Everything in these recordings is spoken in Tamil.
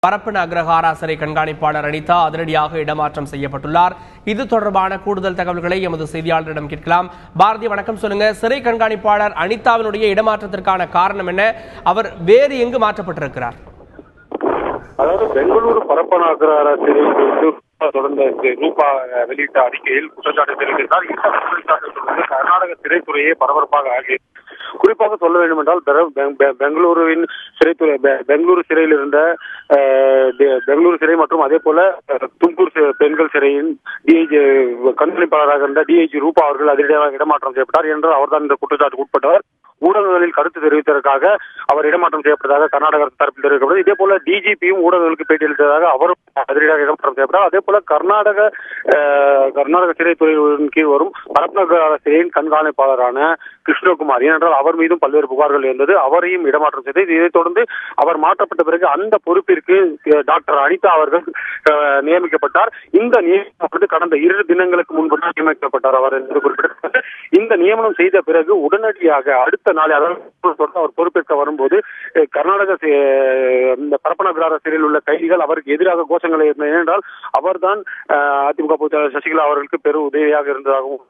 பரப்பன அக்ரஹாரா சிறை கண்காணிப்பாளர் அனிதா அதிரடியாக இடமாற்றம் செய்யப்பட்டுள்ளார். இது தொடர்பான கூடுதல் தகவல்களை எமது செய்தியாளரிடம் கேட்கலாம். பாரதி, வணக்கம். சொல்லுங்க, சிறை கண்காணிப்பாளர் அனிதாவினுடைய இடமாற்றத்திற்கான காரணம் என்ன? அவர் வேறு எங்கு மாற்றப்பட்டிருக்கிறார்? அதாவது பெங்களூரு பரப்பன அக்ரஹாரா சிறையில் தொடர்ந்த ரூபா வெளியிட்ட அறிக்கையில் குற்றச்சாட்டு தெரிவித்தார். இந்த குற்றச்சாட்டு தொடர்ந்து கர்நாடக சிறைத்துறையே பரபரப்பாக ஆகியது. குறிப்பாக சொல்ல வேண்டும் என்றால் பெங்களூருவின் சிறைத்துறை பெங்களூரு சிறையில் இருந்த பெங்களூரு சிறை மற்றும் அதே போல தும்கூர் பெண்கள் சிறையின் டிஐஜி கண்காணிப்பாளராக இருந்த டிஐஜி ரூபா அவர்கள் அதிரடியாக இடமாற்றம் செய்யப்பட்டார் என்றால் அவர்தான் இந்த குற்றச்சாட்டு உட்பட்டவர். ஊடகங்களில் கருத்து தெரிவித்ததற்காக அவர் இடமாற்றம் செய்யப்பட்டதாக கர்நாடக அரசு தரப்பில் தெரிவிக்கப்பட்டது. இதே போல டிஜிபியும் ஊடகங்களுக்கு பேட்டியளித்ததாக அவரும் அதிரடியாக இடமாற்றம் செய்யப்பட்டார். அதே போல கர்நாடக சிறைத்துறையின் கீழ் வரும் பரப்பன சிறையின் கண்காணிப்பாளரான கிருஷ்ணகுமார், ஏனென்றால் அவர் மீதும் பல்வேறு புகார்கள் இருந்தது, அவரையும் இடமாற்றம் செய்தது. இதைத் தொடர்ந்து அவர் மாற்றப்பட்ட பிறகு அந்த பொறுப்பிற்கு டாக்டர் அனிதா அவர்கள் நியமிக்கப்பட்டார். இந்த நியமனம் கடந்த 2 தினங்களுக்கு முன்பு நியமிக்கப்பட்டார் அவர் என்று குறிப்பிடப்பட்டது. இந்த நியமனம் செய்த பிறகு உடனடியாக அடுத்த நாளை, அதாவது அவர் பொறுப்பேற்க வரும்போது கர்நாடக இந்த பரப்பன அக்ரஹாரா சிறையில் உள்ள கைதிகள் அவருக்கு எதிராக கோஷங்களை இருந்தது. ஏனென்றால் அவர்தான் அதிமுக பொதுச்செயலாளர் சசிகலா அவர்களுக்கு பெரும் உதவியாக இருந்ததாகவும்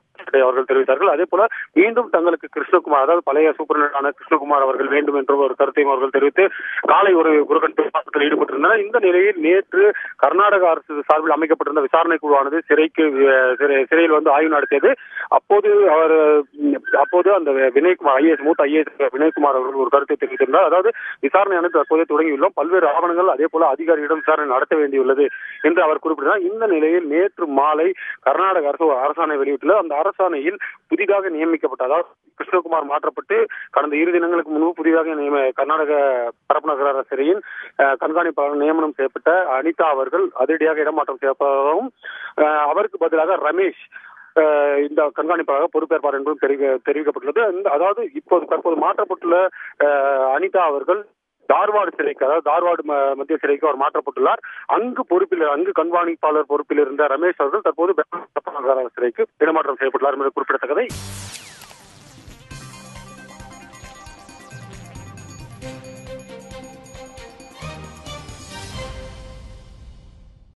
அவர்கள் தெரிவித்தார்கள். அதே போல மீண்டும் தங்களுக்கு கிருஷ்ணகுமார், அதாவது பழைய சூப்பரண்டான கிருஷ்ணகுமார் அவர்கள் வேண்டும் என்ற ஒரு கருத்தையும் அவர்கள் தெரிவித்து காலை ஒரு குறுக்கணிப்பில் ஈடுபட்டிருந்தனர். இந்த நிலையில் நேற்று கர்நாடக அரசு சார்பில் அமைக்கப்பட்டிருந்த விசாரணை குழுவானது சிறையில் வந்து ஆய்வு நடத்தியது. அப்போது அந்த வினய்குமார் மூத்த ஐஏஎஸ் வினய்குமார் அவர்கள் ஒரு கருத்தை தெரிவித்திருந்தார். அதாவது விசாரணை தற்போதே தொடங்கியுள்ளோம், பல்வேறு ஆவணங்கள் அதே போல அதிகாரியிடம் விசாரணை நடத்த வேண்டியுள்ளது என்று அவர் குறிப்பிட்டார். இந்த நிலையில் நேற்று மாலை கர்நாடக அரசு ஒரு அரசாணை வெளியிட்டுள்ளது. அந்த அரசாணையில் புதிதாக நியமிக்கப்பட்ட, அதாவது கிருஷ்ணகுமார் மாற்றப்பட்டு கடந்த 2 தினங்களுக்கு முன்பு புதிதாக கர்நாடக பரப்பன அக்ரஹாரா சிறையின் கண்காணிப்பாளர் நியமனம் செய்யப்பட்ட அனிதா அவர்கள் அதிரடியாக இடமாற்றம் செய்யப்பட்டதாகவும் அவருக்கு பதிலாக ரமேஷ் இந்த கண்காணிப்பாளராக பொறுப்பேற்பார் என்றும் தெரிவிக்கப்பட்டுள்ளது. அதாவது தற்போது மாற்றப்பட்டுள்ள அனிதா அவர்கள் தார்வாடு சிறைக்கு, அதாவது தார்வாடு மத்திய சிறைக்கு அவர் மாற்றப்பட்டுள்ளார். அங்கு கண்காணிப்பாளர் பொறுப்பில் இருந்த ரமேஷ் அவர்கள் தற்போது பெங்களூரு சிறைக்கு இடமாற்றம் செய்யப்பட்டுள்ளார் என்பது குறிப்பிடத்தக்கது.